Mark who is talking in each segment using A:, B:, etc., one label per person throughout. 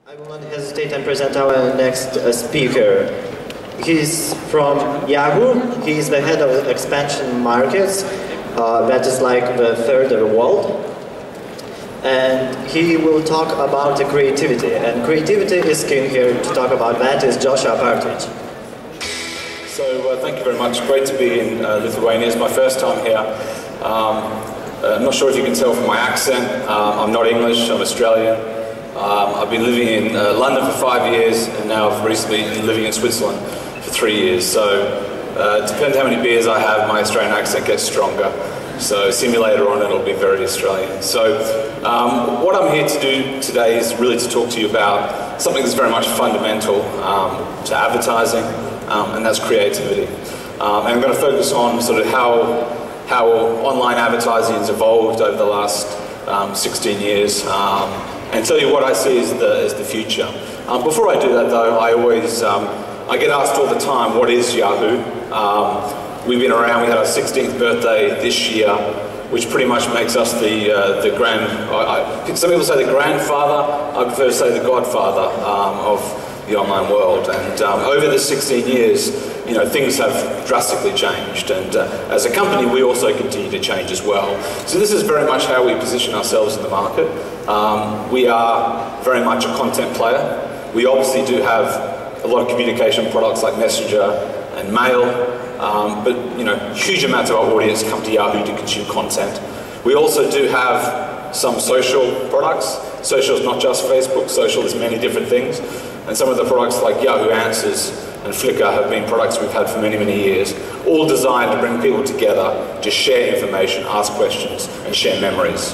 A: I will not hesitate and present our next speaker. He's from Yahoo. He's the head of expansion markets. That is like the third of the world. And he will talk about the creativity. And creativity is king here to talk about that is Joshua Partridge.
B: So thank you very much. Great to be in Lithuania. It's my first time here. I'm not sure if you can tell from my accent. I'm not English, I'm Australian. I've been living in London for 5 years, and now I've recently been living in Switzerland for 3 years. So it depends how many beers I have, my Australian accent gets stronger. So see me later on, it'll be very Australian. So what I'm here to do today is really to talk to you about something that's very much fundamental to advertising, and that's creativity. And I'm going to focus on sort of how online advertising has evolved over the last 16 years, and tell you what I see as the future. Before I do that though, I get asked all the time, what is Yahoo? We've been around, we had our 16th birthday this year, which pretty much makes us the some people say the grandfather, I prefer to say the godfather of the online world. And over the 16 years, you know, things have drastically changed, and as a company we also continue to change as well. So this is very much how we position ourselves in the market. We are very much a content player. We obviously do have a lot of communication products like Messenger and mail, but you know, huge amounts of our audience come to Yahoo to consume content. We also do have some social products. Social is not just Facebook, social is many different things. And some of the products like Yahoo Answers and Flickr have been products we've had for many, many years, all designed to bring people together to share information, ask questions, and share memories.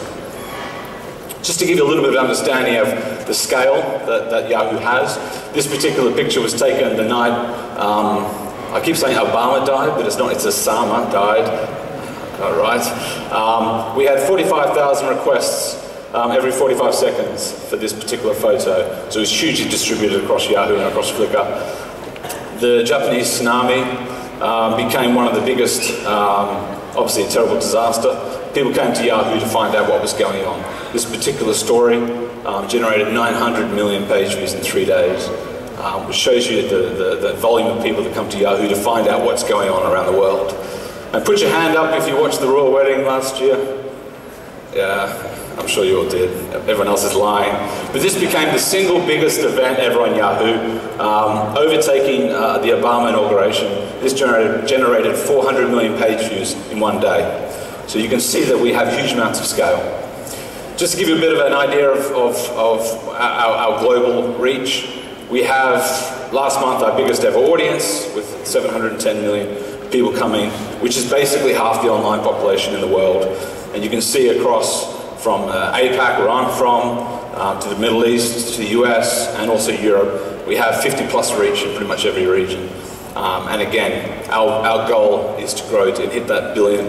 B: Just to give you a little bit of understanding of the scale that Yahoo has, this particular picture was taken the night, I keep saying Obama died, but it's not, it's Osama died. All right. We had 45,000 requests every 45 seconds for this particular photo. So it was hugely distributed across Yahoo and across Flickr. The Japanese tsunami became one of the biggest, obviously a terrible disaster. People came to Yahoo to find out what was going on. This particular story generated 900 million page views in 3 days, which shows you the volume of people that come to Yahoo to find out what's going on around the world. And put your hand up if you watched the royal wedding last year. Yeah. I'm sure you all did. Everyone else is lying. But this became the single biggest event ever on Yahoo, overtaking the Obama inauguration. This generated 400 million page views in 1 day. So you can see that we have huge amounts of scale. Just to give you a bit of an idea of our global reach, we have last month our biggest ever audience with 710 million people coming, which is basically half the online population in the world. And you can see across from APAC, where I'm from, to the Middle East, to the US, and also Europe. We have 50+ reach in pretty much every region. And again, our goal is to grow to hit that billion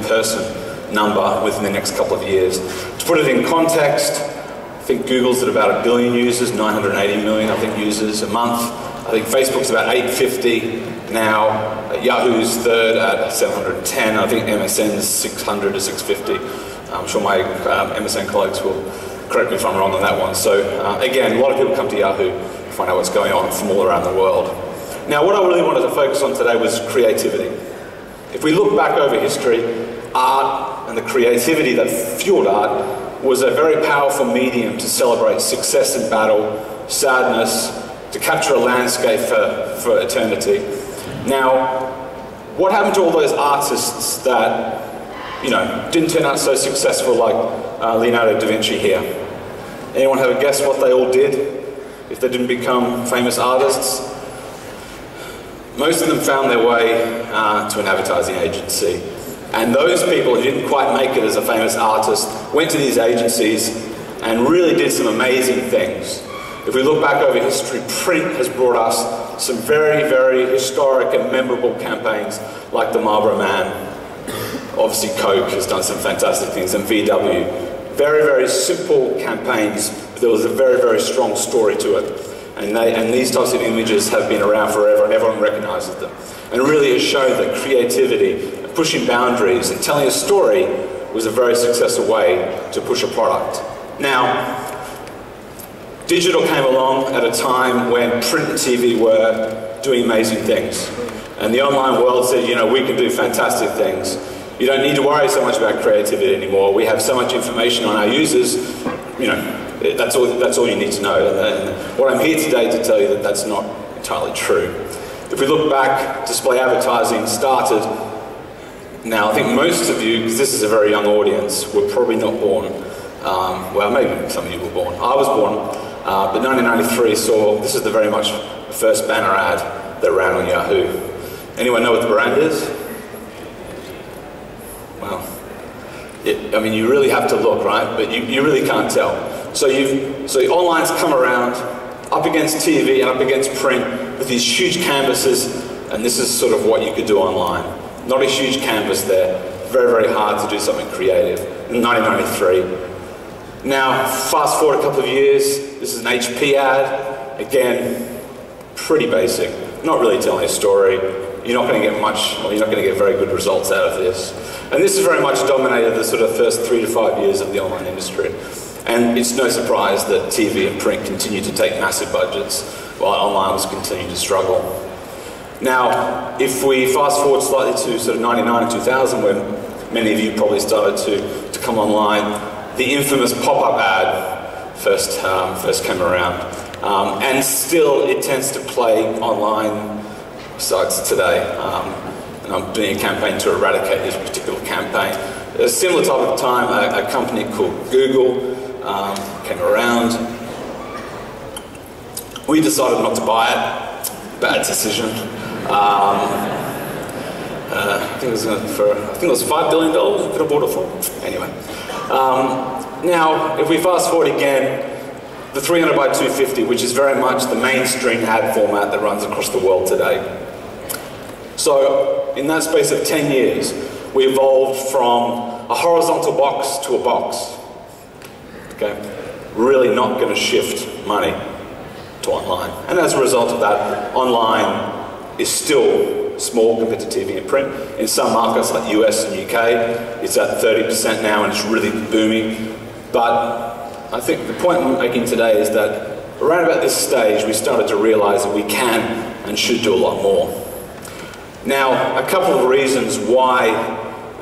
B: person number within the next couple of years. To put it in context, I think Google's at about 1 billion users, 980 million, I think, users a month. I think Facebook's about 850 now. Yahoo's third at 710. I think MSN's 600 to 650. I'm sure my MSN colleagues will correct me if I'm wrong on that one. So again, a lot of people come to Yahoo to find out what's going on from all around the world. Now, what I really wanted to focus on today was creativity. If we look back over history, art and the creativity that fueled art was a very powerful medium to celebrate success in battle, sadness, to capture a landscape for eternity. Now, what happened to all those artists that, you know, didn't turn out so successful, like Leonardo da Vinci here? Anyone have a guess what they all did if they didn't become famous artists? Most of them found their way to an advertising agency. And those people who didn't quite make it as a famous artist went to these agencies and really did some amazing things. If we look back over history, print has brought us some very, very historic and memorable campaigns like the Marlboro Man. Obviously Coke has done some fantastic things, and VW. Very, very simple campaigns, but there was a very, very strong story to it. And these types of images have been around forever, and everyone recognizes them. And really has shown that creativity, and pushing boundaries, and telling a story was a very successful way to push a product. Now, Digital came along at a time when print and TV were doing amazing things. And the online world said, you know, we can do fantastic things. You don't need to worry so much about creativity anymore. We have so much information on our users, you know, that's all you need to know. And what I'm here today to tell you that that's not entirely true. If we look back, display advertising started. Now, I think most of you, because this is a very young audience, were probably not born. Well, maybe some of you were born. I was born, but 1993 saw, this is the very much first banner ad that ran on Yahoo. Anyone know what the brand is? Well, I mean, you really have to look, right? But you really can't tell. So online's come around, up against TV and up against print with these huge canvases, and this is sort of what you could do online. Not a huge canvas there, very, very hard to do something creative. In 1993. Now, fast forward a couple of years, this is an HP ad. Again, pretty basic, not really telling a story. You're not going to get much, or you're not going to get very good results out of this. And this has very much dominated the sort of first 3 to 5 years of the online industry. And it's no surprise that TV and print continue to take massive budgets, while online was continuing to struggle. Now, if we fast forward slightly to sort of 99 and 2000, when many of you probably started to come online, the infamous pop-up ad first came around. And still, it tends to play online sites today. And I'm doing a campaign to eradicate this particular campaign. At a similar type of time, a company called Google came around. We decided not to buy it. Bad decision. I think it was $5 billion we could have bought it for. Anyway. Now, if we fast forward again, the 300 by 250, which is very much the mainstream ad format that runs across the world today. So, in that space of 10 years, we evolved from a horizontal box to a box. Okay? Really not going to shift money to online. And as a result of that, online is still small compared to TV and print. In some markets like US and UK, it's at 30% now and it's really booming. But I think the point I'm making today is that around about this stage, we started to realize that we can and should do a lot more. Now, a couple of reasons why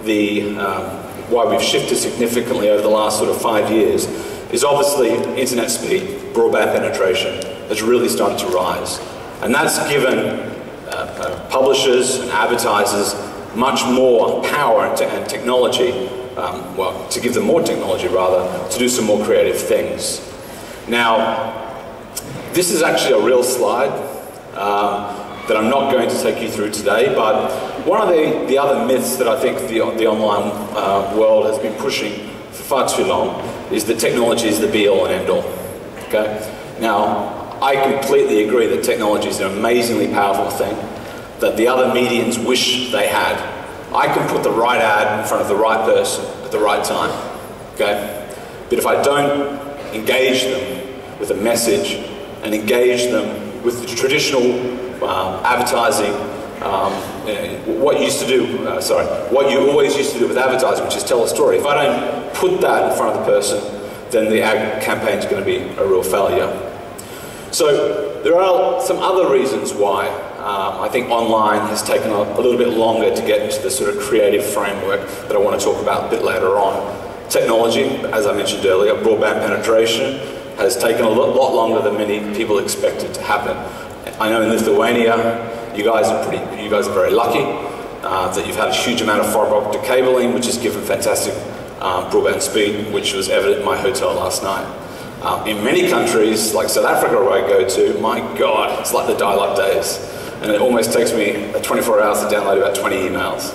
B: we've shifted significantly over the last sort of 5 years is obviously internet speed, broadband penetration has really started to rise. And that's given publishers and advertisers much more power and technology, well, to give them more technology rather, to do some more creative things. Now, this is actually a real slide that I'm not going to take you through today, but one of the other myths that I think the online world has been pushing for far too long is that technology is the be-all and end-all. Okay? Now, I completely agree that technology is an amazingly powerful thing that the other mediums wish they had. I can put the right ad in front of the right person at the right time. Okay? But if I don't engage them with a message and engage them with the traditional advertising, what you always used to do with advertising, which is tell a story. If I don't put that in front of the person, then the ad campaign is going to be a real failure. So there are some other reasons why I think online has taken a little bit longer to get into the sort of creative framework that I want to talk about a bit later on. Technology, as I mentioned earlier, broadband penetration has taken a lot longer than many people expected to happen. I know in Lithuania, you guys are very lucky that you've had a huge amount of fiber optic cabling, which has given fantastic broadband speed, which was evident in my hotel last night. In many countries, like South Africa where I go to, my God, it's like the dial-up days. And it almost takes me 24 hours to download about 20 emails,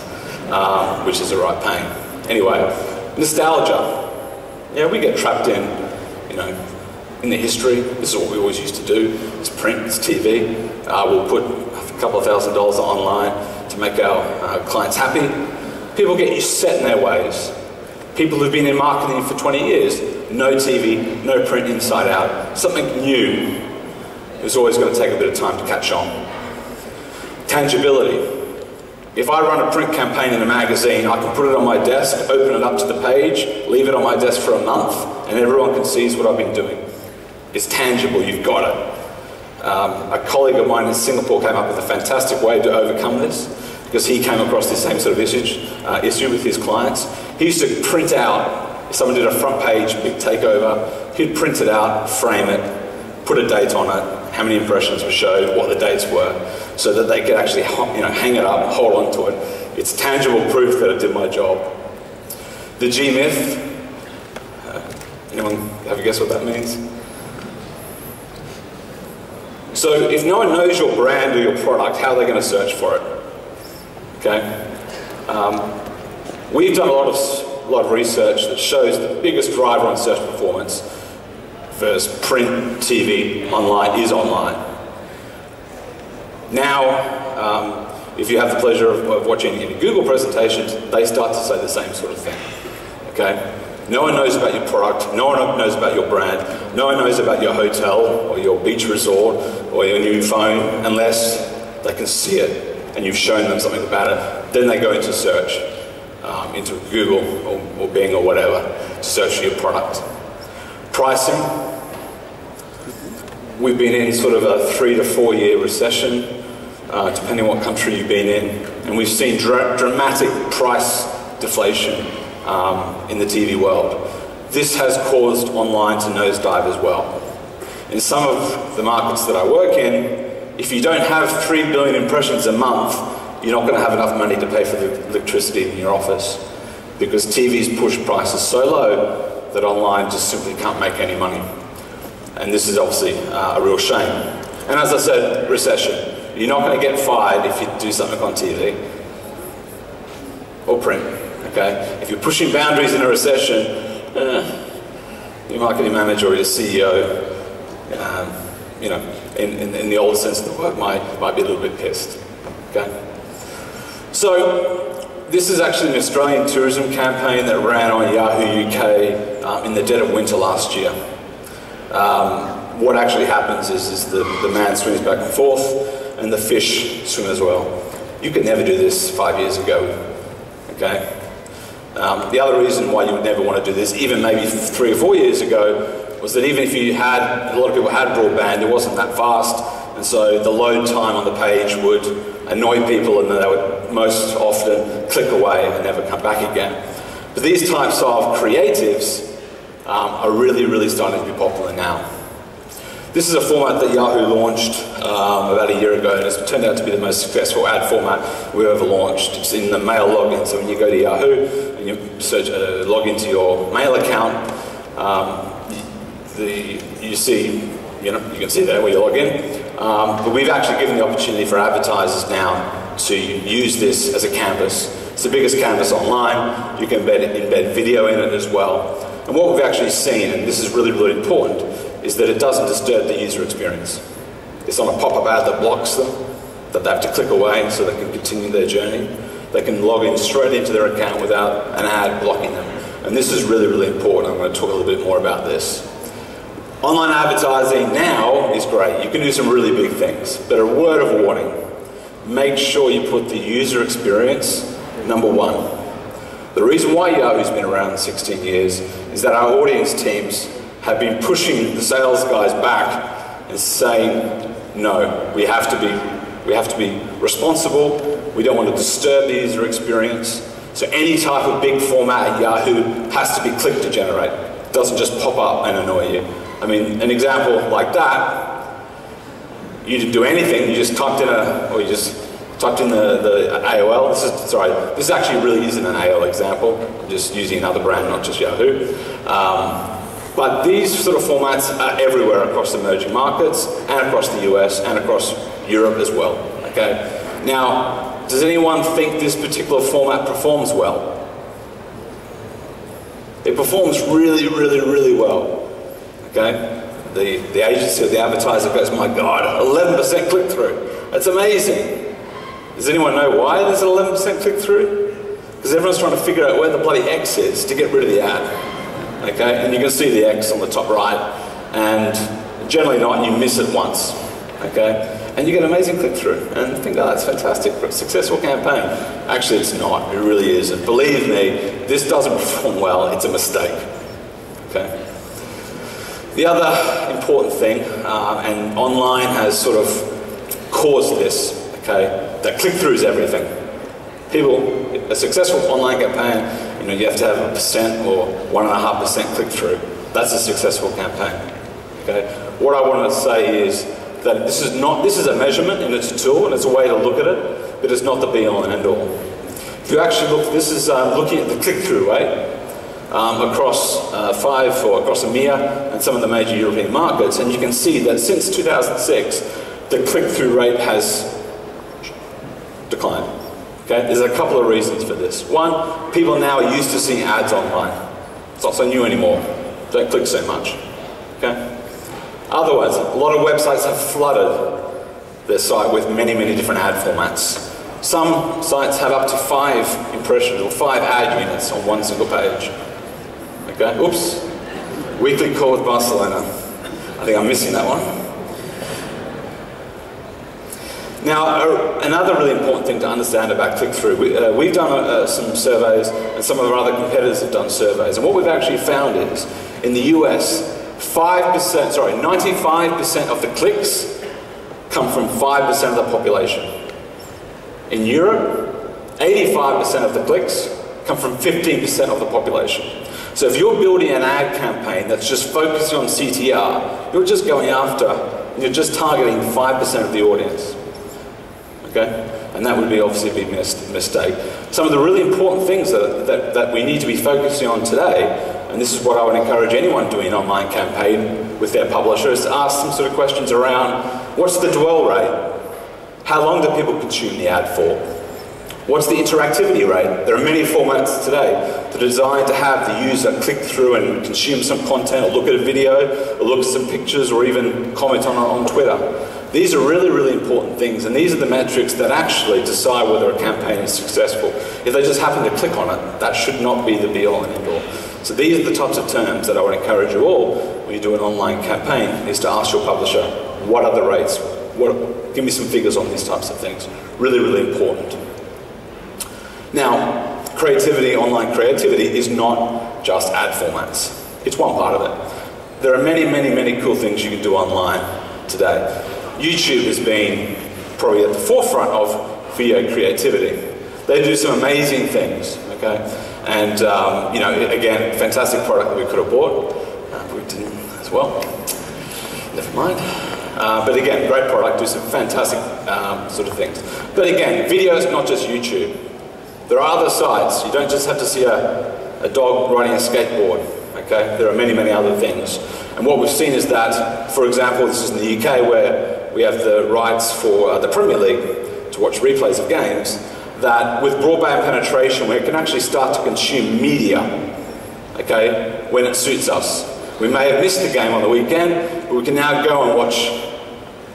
B: which is a right pain. Anyway, nostalgia. Yeah, we get trapped in, in the history. This is what we always used to do. It's print, it's TV. We'll put a couple of $1,000s online to make our clients happy. People get set in their ways. People who've been in marketing for 20 years, no TV, no print inside out. Something new is always going to take a bit of time to catch on. Tangibility. If I run a print campaign in a magazine, I can put it on my desk, open it up to the page, leave it on my desk for a month, and everyone can see what I've been doing. It's tangible, you've got it. A colleague of mine in Singapore came up with a fantastic way to overcome this, because he came across this same sort of issue with his clients. He used to print out, if someone did a front page, big takeover, he'd print it out, frame it, put a date on it, how many impressions were showed, what the dates were, so that they could actually hang it up, hold on to it. It's tangible proof that it did my job. The G-myth, anyone have a guess what that means? So if no one knows your brand or your product, how are they going to search for it? Okay? We've done a lot of research that shows the biggest driver on search performance versus print, TV, online is online. Now, if you have the pleasure of watching any Google presentations, they start to say the same sort of thing. Okay? No one knows about your product, no one knows about your brand, no one knows about your hotel or your beach resort or your new phone unless they can see it and you've shown them something about it. Then they go into search, into Google or Bing or whatever, to search for your product. Pricing. We've been in sort of a 3 to 4 year recession, depending on what country you've been in, and we've seen dramatic price deflation in the TV world. This has caused online to nosedive as well. In some of the markets that I work in, if you don't have 3 billion impressions a month, you're not going to have enough money to pay for the electricity in your office, because TV's push prices so low that online just simply can't make any money. And this is obviously a real shame. And as I said, recession. You're not going to get fired if you do something on TV or print. Okay? If you're pushing boundaries in a recession, your marketing manager or your CEO, in the old sense of the word, might be a little bit pissed. Okay? So, this is actually an Australian tourism campaign that ran on Yahoo UK in the dead of winter last year. What actually happens is the man swims back and forth, and the fish swim as well. You could never do this 5 years ago. Okay? The other reason why you would never want to do this, even maybe 3 or 4 years ago, was that even if you had, a lot of people had broadband, it wasn't that fast, and so the load time on the page would annoy people, and they would most often click away and never come back again. But these types of creatives are really, really starting to be popular now. This is a format that Yahoo launched about a year ago, and it's turned out to be the most successful ad format we've ever launched. It's in the mail login, so when you go to Yahoo and you search, log into your mail account, you see, you can see there where you log in. But we've actually given the opportunity for advertisers now to use this as a canvas. It's the biggest canvas online. You can embed video in it as well. And what we've actually seen, and this is really, really important, is that it doesn't disturb the user experience. It's not a pop-up ad that blocks them, that they have to click away so they can continue their journey. They can log in straight into their account without an ad blocking them. And this is really, really important. I'm going to talk a little bit more about this. Online advertising now is great. You can do some really big things, but a word of warning. Make sure you put the user experience number one. The reason why Yahoo's been around 16 years is that our audience teams have been pushing the sales guys back and saying, no, we have to be responsible. We don't want to disturb the user experience. So any type of big format at Yahoo has to be click to generate. It doesn't just pop up and annoy you. I mean, an example like that, you didn't do anything. You just typed in the AOL. This actually really isn't an AOL example. I'm just using another brand, not just Yahoo. But these sort of formats are everywhere across emerging markets and across the US and across Europe as well. Okay. Now, does anyone think this particular format performs well? It performs really, really, really well. Okay. The agency or the advertiser goes, my God, 11% click through. That's amazing. Does anyone know why there's an 11% click through? Because everyone's trying to figure out where the bloody X is to get rid of the ad. Okay, and you can see the X on the top right, and generally not, you miss it once. Okay, and you get amazing click-through, and think, oh, that's fantastic, successful campaign. Actually, it's not, it really isn't. Believe me, this doesn't perform well, it's a mistake. Okay. The other important thing, and online has sort of caused this, okay, that click-through is everything. A successful online campaign, you have to have 1% or 1.5% click-through. That's a successful campaign. Okay? What I wanted to say is that this is a measurement and it's a tool and it's a way to look at it, but it's not the be-all and end-all. If you actually look, this is looking at the click-through rate across across EMEA and some of the major European markets, and you can see that since 2006, the click-through rate has declined. Okay? There's a couple of reasons for this. One, people now are used to seeing ads online. It's not so new anymore. Don't click so much. Okay? Otherwise, a lot of websites have flooded their site with many, many different ad formats. Some sites have up to 5 impressions or 5 ad units on one single page. Okay? Oops. Weekly call with Barcelona. I think I'm missing that one. Now, another really important thing to understand about click-through, we've done some surveys, and some of our other competitors have done surveys, and what we've actually found is, in the US, 95% of the clicks come from 5% of the population. In Europe, 85% of the clicks come from 15% of the population. So if you're building an ad campaign that's just focusing on CTR, you're just going after, and you're just targeting 5% of the audience. Okay? And that would be obviously a big mistake. Some of the really important things that we need to be focusing on today, and this is what I would encourage anyone doing an online campaign with their publisher, is to ask some sort of questions around, what's the dwell rate? How long do people consume the ad for? What's the interactivity rate? There are many formats today that are designed to have the user click through and consume some content, or look at a video, or look at some pictures, or even comment on Twitter. These are really, really important things, and these are the metrics that actually decide whether a campaign is successful. If they just happen to click on it, that should not be the be-all and end-all. So these are the types of terms that I would encourage you all, when you do an online campaign, is to ask your publisher, what are the rates? Give me some figures on these types of things. Really, really important. Now, creativity, online creativity, is not just ad formats. It's one part of it. There are many, many, many cool things you can do online today. YouTube has been probably at the forefront of video creativity. They do some amazing things, okay? And, again, fantastic product that we could have bought. We didn't as well. Never mind. But again, great product, do some fantastic sort of things. But again, video is not just YouTube. There are other sites. You don't just have to see a dog riding a skateboard, okay? There are many, many other things. And what we've seen is that, for example, this is in the UK where we have the rights for the Premier League to watch replays of games, that with broadband penetration, we can actually start to consume media, okay, when it suits us. We may have missed the game on the weekend, but we can now go and watch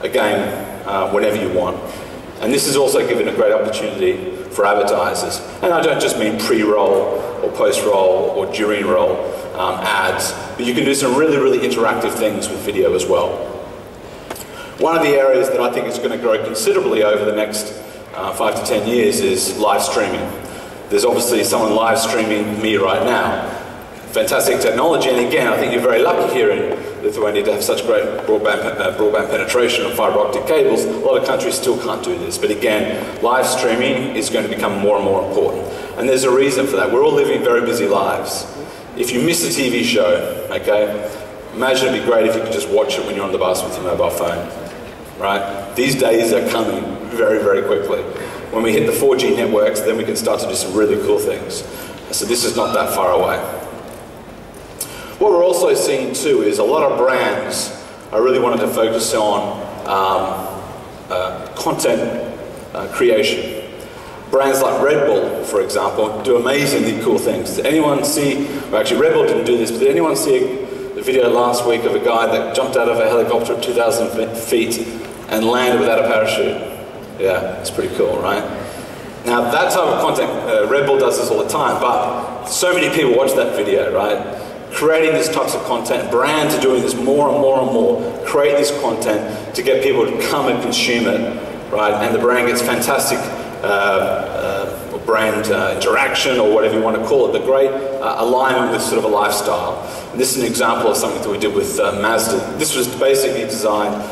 B: a game whenever you want. And this is also given a great opportunity for advertisers. And I don't just mean pre-roll or post-roll or during roll ads, but you can do some really, really interactive things with video as well. One of the areas that I think is going to grow considerably over the next 5 to 10 years is live streaming. There's obviously someone live streaming me right now. Fantastic technology, and again, I think you're very lucky here in Lithuania to have such great broadband penetration of fiber optic cables. A lot of countries still can't do this, but again, live streaming is going to become more and more important. And there's a reason for that. We're all living very busy lives. If you miss a TV show, okay, imagine it'd be great if you could just watch it when you're on the bus with your mobile phone, right? These days are coming very, very quickly. When we hit the 4G networks, then we can start to do some really cool things. So this is not that far away. What we're also seeing too is a lot of brands are really wanting to focus on content creation. Brands like Red Bull, for example, do amazingly cool things. Did anyone see, well actually Red Bull didn't do this, but did anyone see the video last week of a guy that jumped out of a helicopter at 2,000 feet and landed without a parachute? Yeah, it's pretty cool, right? Now that type of content, Red Bull does this all the time, but so many people watch that video, right? Creating these types of content, brands are doing this more and more and more, create this content to get people to come and consume it, right? And the brand gets fantastic brand interaction, or whatever you want to call it, the great alignment with sort of a lifestyle. And this is an example of something that we did with Mazda. This was basically designed,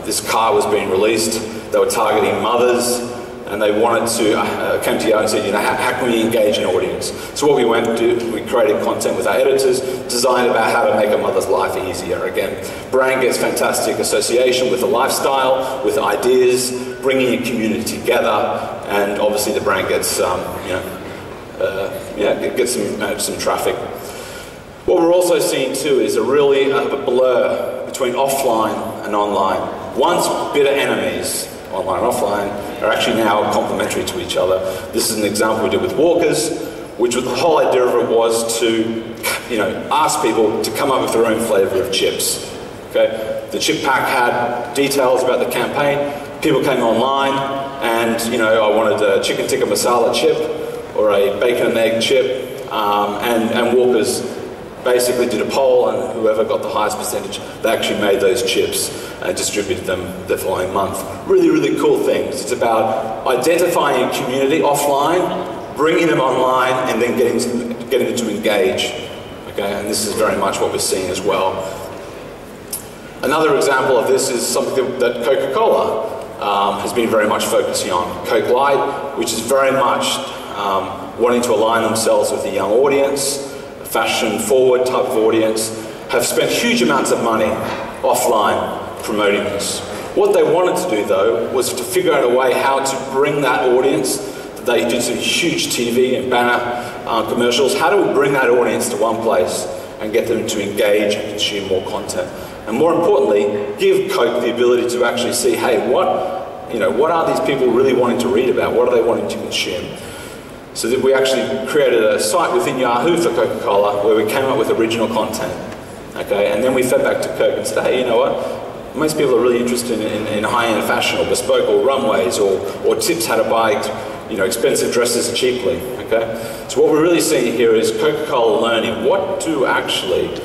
B: this car was being released, they were targeting mothers, and they wanted to, came to Yahoo and said, you know, how can we engage an audience? So what we went to do, we created content with our editors, designed about how to make a mother's life easier. Again, Parengė's fantastic association with the lifestyle, with ideas, bringing a community together, and obviously the brand gets, gets some traffic. What we're also seeing too is a really a blur between offline and online. Once bitter enemies, online and offline, are actually now complementary to each other. This is an example we did with Walkers, which was, the whole idea of it was to, ask people to come up with their own flavor of chips. Okay, the chip pack had details about the campaign. People came online, and I wanted a chicken tikka masala chip or a bacon and egg chip, and Walkers basically did a poll, and whoever got the highest percentage, they actually made those chips and distributed them the following month. Really, really cool things. It's about identifying a community offline, bringing them online, and then getting them to engage. Okay, and this is very much what we're seeing as well. Another example of this is something that Coca-Cola has been very much focusing on. Coke Light, which is very much wanting to align themselves with the young audience, fashion-forward type of audience, have spent huge amounts of money offline promoting this. What they wanted to do, though, was to figure out a way how to bring that audience. They did some huge TV and banner commercials. How do we bring that audience to one place and get them to engage and consume more content? And more importantly, give Coke the ability to actually see, hey, what are these people really wanting to read about? What are they wanting to consume? So that we actually created a site within Yahoo for Coca-Cola where we came up with original content. Okay, and then we fed back to Coke and said, hey, you know what? Most people are really interested in high-end fashion or bespoke or runways or tips how to buy expensive dresses cheaply. Okay, so what we're really seeing here is Coca-Cola learning what do actually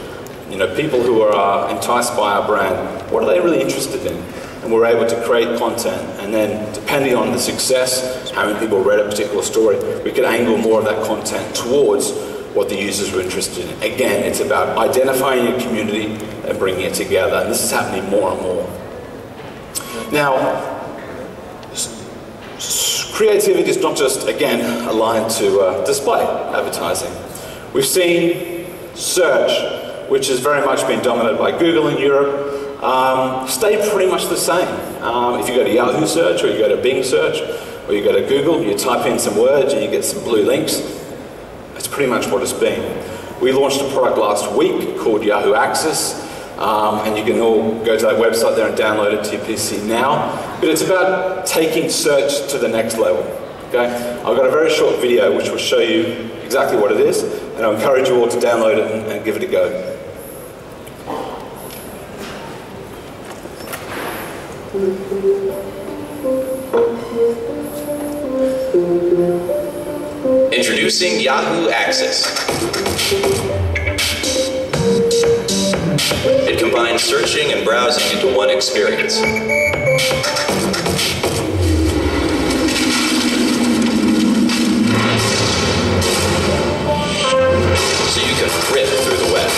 B: people who are enticed by our brand, what are they really interested in? And we're able to create content, and then depending on the success, how many people read a particular story, we could angle more of that content towards what the users were interested in. Again, it's about identifying your community and bringing it together, and this is happening more and more. Now, creativity is not just, again, aligned to display advertising. We've seen search, which has very much been dominated by Google in Europe, stay pretty much the same. If you go to Yahoo search, or you go to Bing search, or you go to Google, you type in some words and you get some blue links. That's pretty much what it's been. We launched a product last week called Yahoo Access, and you can all go to that website there and download it to your PC now. But it's about taking search to the next level. Okay? I've got a very short video which will show you exactly what it is, and I encourage you all to download it and give it a go.
C: Introducing Yahoo Access. It combines searching and browsing into one experience. So you can rip through the web.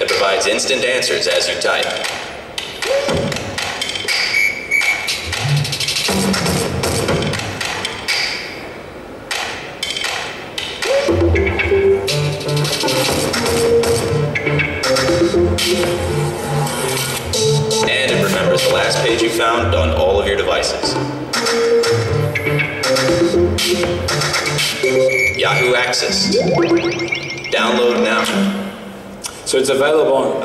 C: It provides instant answers as you type. And it remembers the last page you found on all of your devices. Yahoo Access. Download now.
B: So it's available on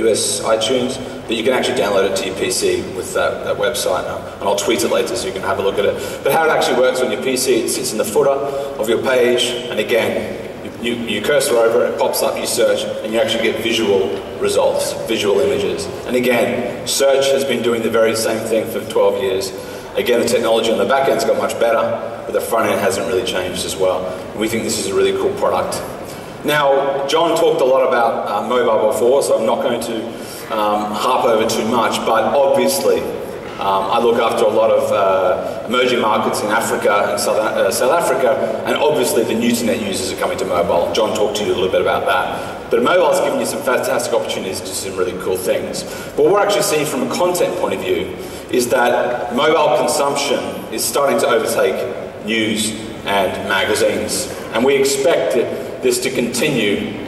B: US iTunes, but you can actually download it to your PC with that website now. And I'll tweet it later so you can have a look at it. But how it actually works on your PC, it sits in the footer of your page, and again, you cursor over it, it pops up, you search, and you actually get visual results, visual images. And again, search has been doing the very same thing for 12 years. Again, the technology on the back end's got much better, but the front end hasn't really changed as well. And we think this is a really cool product. Now, John talked a lot about mobile before, so I'm not going to harp over too much, but obviously I look after a lot of emerging markets in Africa and South Africa, and obviously the Internet users are coming to mobile. John talked to you a little bit about that. But mobile is giving you some fantastic opportunities to do some really cool things. But what we're actually seeing from a content point of view is that mobile consumption is starting to overtake news and magazines. And we expect this to continue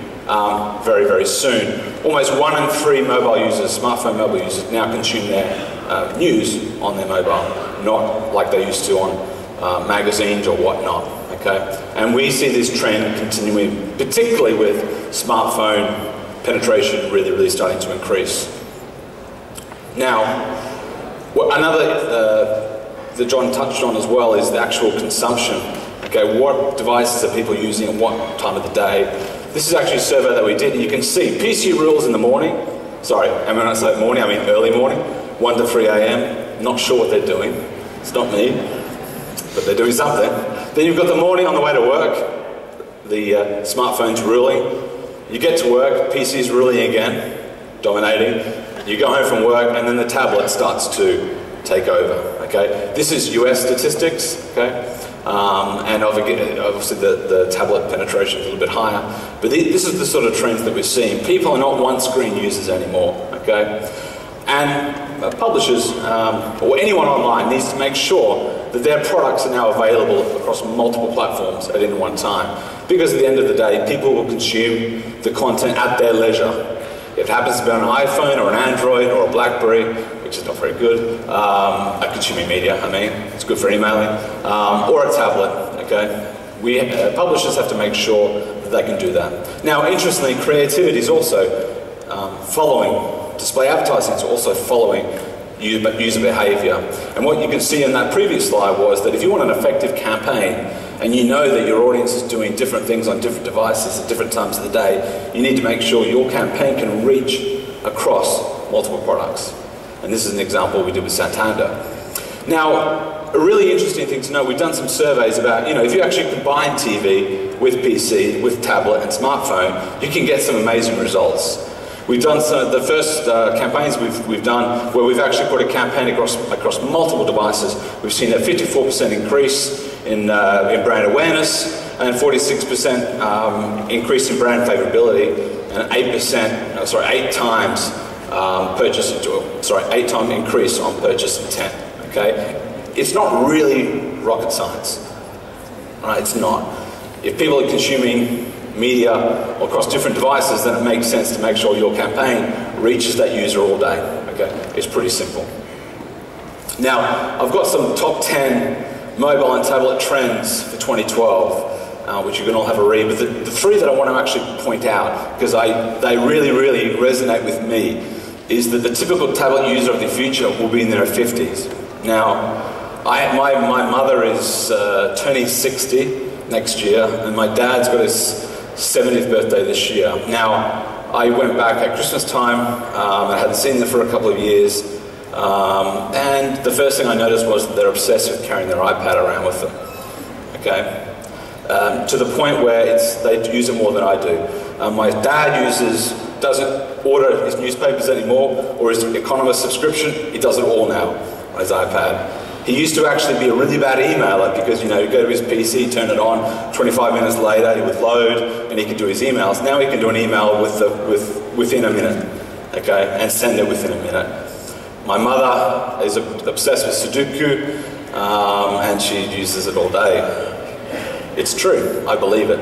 B: very, very soon. Almost 1 in 3 mobile users, smartphone mobile users, now consume their news on their mobile, not like they used to on magazines or whatnot, okay? And we see this trend continuing, particularly with smartphone penetration really, really starting to increase. Now, another that John touched on as well is the actual consumption. Okay, what devices are people using at what time of the day? This is actually a survey that we did, and you can see PC rules in the morning. Sorry, and when I say morning, I mean early morning, 1 to 3 a.m. Not sure what they're doing. It's not me, but they're doing something. Then you've got the morning on the way to work, the smartphone's ruling. You get to work, PC's ruling again, dominating. You go home from work, and then the tablet starts to take over, okay? This is US statistics, okay? And obviously the tablet penetration is a little bit higher. But this is the sort of trends that we're seeing. People are not one-screen users anymore, okay? And publishers, or anyone online, needs to make sure that their products are now available across multiple platforms at any one time. Because at the end of the day, people will consume the content at their leisure. If it happens to be on an iPhone or an Android or a BlackBerry, which is not very good, at consuming media, I mean, it's good for emailing, or a tablet, okay? Publishers have to make sure that they can do that. Now, interestingly, creativity is also following, display advertising is also following user behavior. And what you can see in that previous slide was that if you want an effective campaign, and you know that your audience is doing different things on different devices at different times of the day, you need to make sure your campaign can reach across multiple products. And this is an example we did with Santander. Now, a really interesting thing to know, we've done some surveys about, if you actually combine TV with PC, with tablet and smartphone, you can get some amazing results. We've done the first campaigns we've done where we've actually put a campaign across multiple devices. We've seen a 54% increase in brand awareness and 46% increase in brand favorability and 8 times 8 times increase on purchase intent. Okay, it's not really rocket science. Right? It's not. If people are consuming media across different devices, then it makes sense to make sure your campaign reaches that user all day. Okay, it's pretty simple. Now, I've got some top 10 mobile and tablet trends for 2012, which you can all have a read. But the 3 that I want to actually point out, because they really, really resonate with me, is that the typical tablet user of the future will be in their 50s. Now, my mother is turning 60 next year, and my dad's got his 70th birthday this year. Now, I went back at Christmas time, I hadn't seen them for a couple of years, and the first thing I noticed was that they're obsessed with carrying their iPad around with them, okay? To the point where they use it more than I do. My dad doesn't order his newspapers anymore, or his Economist subscription, he does it all now on his iPad. He used to actually be a really bad emailer because, he'd go to his PC, turn it on, 25 minutes later he would load and he could do his emails. Now he can do an email within a minute, okay, and send it within a minute. My mother is obsessed with Sudoku, and she uses it all day. It's true, I believe it.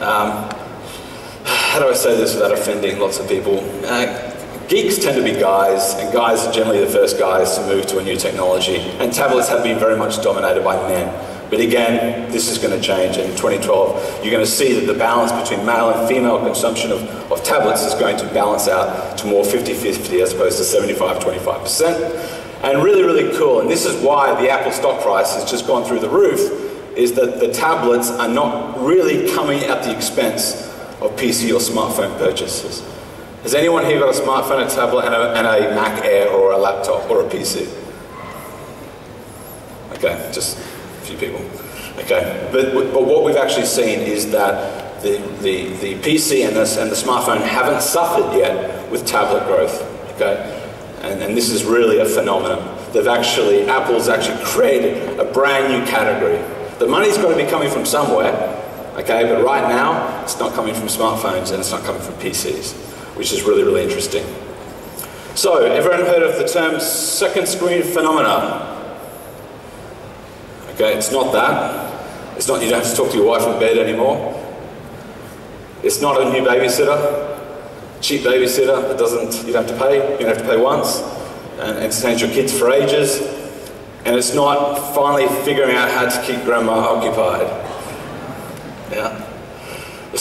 B: How do I say this without offending lots of people? Geeks tend to be guys, and guys are generally the first guys to move to a new technology, and tablets have been very much dominated by men. But again, this is going to change, and in 2012, you're going to see that the balance between male and female consumption of tablets is going to balance out to more 50-50 as opposed to 75-25%. And really, really cool, and this is why the Apple stock price has just gone through the roof, is that the tablets are not really coming at the expense of PC or smartphone purchases. Has anyone here got a smartphone, a tablet, and a Mac Air, or a laptop, or a PC? Okay, just a few people. Okay, but what we've actually seen is that the PC and the smartphone haven't suffered yet with tablet growth, okay? And this is really a phenomenon. Apple's actually created a brand new category. The money's got to be coming from somewhere, okay? But right now, it's not coming from smartphones and it's not coming from PCs, which is really, really interesting. So, everyone heard of the term second screen phenomena? Okay, it's not that. It's not you don't have to talk to your wife in bed anymore. It's not a new babysitter, cheap babysitter that you don't have to pay. You don't have to pay once and entertain your kids for ages. And it's not finally figuring out how to keep grandma occupied. Yeah. The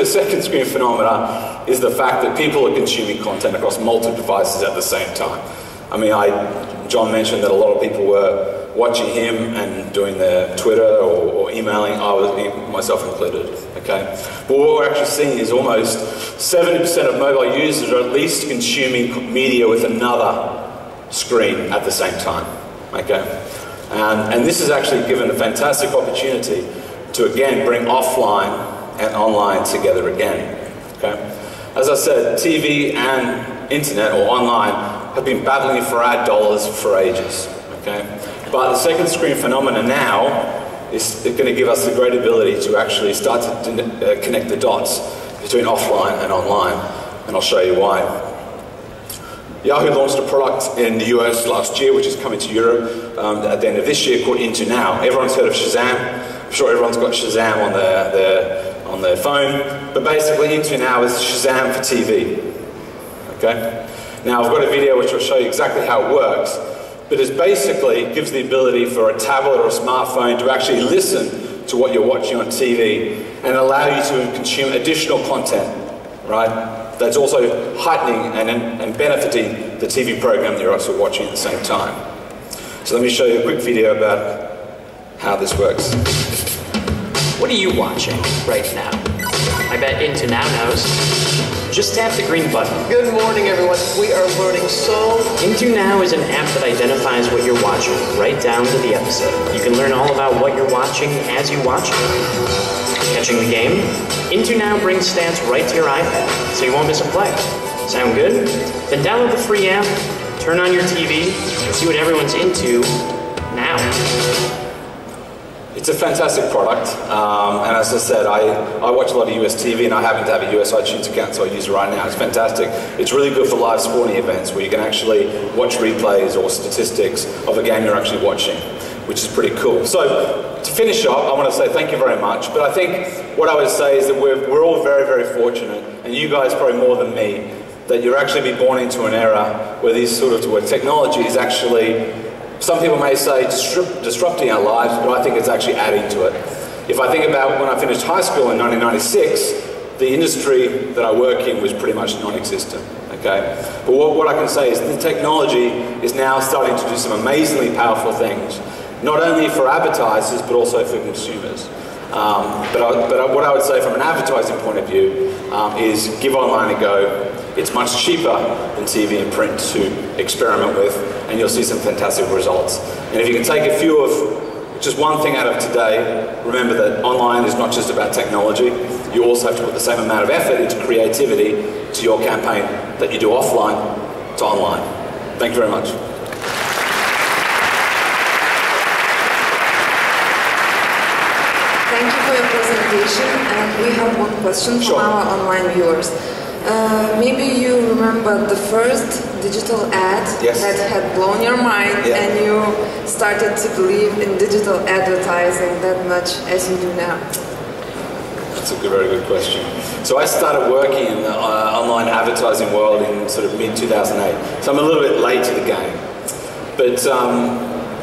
B: second screen phenomena is the fact that people are consuming content across multiple devices at the same time. I mean, John mentioned that a lot of people were watching him and doing their Twitter or emailing. I was, myself included, okay? But what we're actually seeing is almost 70% of mobile users are at least consuming media with another screen at the same time, okay? And this has actually given a fantastic opportunity to, again, bring offline and online together again, okay? As I said, TV and internet or online have been battling for ad dollars for ages, okay? But the second screen phenomena now is going to give us the great ability to actually start to connect the dots between offline and online, and I'll show you why. Yahoo launched a product in the US last year, which is coming to Europe at the end of this year, called Into Now. Everyone's heard of Shazam. I'm sure everyone's got Shazam on their phone, but basically Into Now is Shazam for TV, okay? Now I've got a video which will show you exactly how it works, but it basically gives the ability for a tablet or a smartphone to actually listen to what you're watching on TV and allow you to consume additional content, right? That's also heightening and benefiting the TV program that you're also watching at the same time. So let me show you a quick video about how this works.
D: What are you watching right now? I bet Into Now knows. Just tap the green button.
E: Good morning, everyone. We are learning so...
D: Into Now is an app that identifies what you're watching, right down to the episode. You can learn all about what you're watching as you watch it. Catching the game? Into Now brings stats right to your iPad, so you won't miss a play. Sound good? Then download the free app, turn on your TV, and see what everyone's into now.
B: It's a fantastic product, and as I said, I watch a lot of US TV, and I happen to have a US iTunes account, so I use it right now. It's fantastic. It's really good for live sporting events where you can actually watch replays or statistics of a game you're actually watching, which is pretty cool. So, to finish up, I want to say thank you very much, but I think what I would say is that we're all very, very fortunate, and you guys probably more than me, that you're actually be born into an era where where technology is actually, some people may say, disrupting our lives, but I think it's actually adding to it. If I think about when I finished high school in 1996, the industry that I work in was pretty much non-existent, okay? But what I can say is the technology is now starting to do some amazingly powerful things, not only for advertisers, but also for consumers. But what I would say from an advertising point of view is give online a go. It's much cheaper than TV and print to experiment with, and you'll see some fantastic results. And if you can take just one thing out of today, remember that online is not just about technology. You also have to put the same amount of effort into creativity to your campaign that you do offline to online. Thank you very much.
F: Thank you for your presentation, and we have one question from our online viewers. Maybe you remember the first digital ad that had blown your mind, and you started to believe in digital advertising that much as you do now.
B: That's a very good question. So I started working in the online advertising world in sort of mid-2008. So I'm a little bit late to the game. But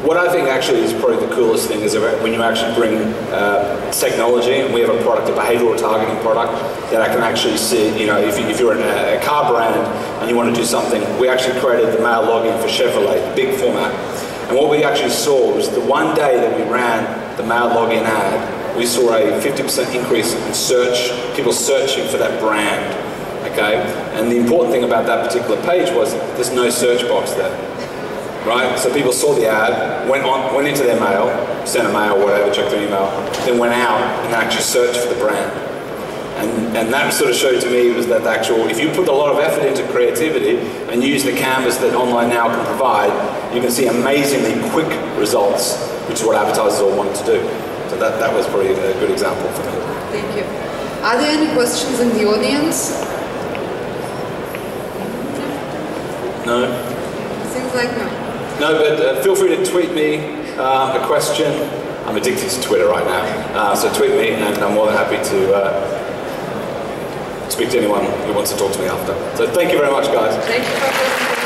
B: what I think actually is probably the coolest thing is when you actually bring technology, and we have a product, a behavioral targeting product, that I can actually see, if you're in a car brand and you want to do something, we actually created the mail login for Chevrolet, the big format. And what we actually saw was the one day that we ran the mail login ad, we saw a 50% increase in people searching for that brand, okay? And the important thing about that particular page was there's no search box there. Right? So people saw the ad, went into their mail, sent a mail, whatever, checked their email, then went out and actually searched for the brand. And that sort of showed to me was that actual, if you put a lot of effort into creativity and use the canvas that online now can provide, you can see amazingly quick results, which is what advertisers all want to do. So that was probably a good example for me.
F: Thank you. Are there any questions in the audience?
B: No?
F: Seems like no.
B: No, but feel free to tweet me a question. I'm addicted to Twitter right now. So tweet me and I'm more than happy to speak to anyone who wants to talk to me after. So thank you very much, guys.
F: Thank you for listening.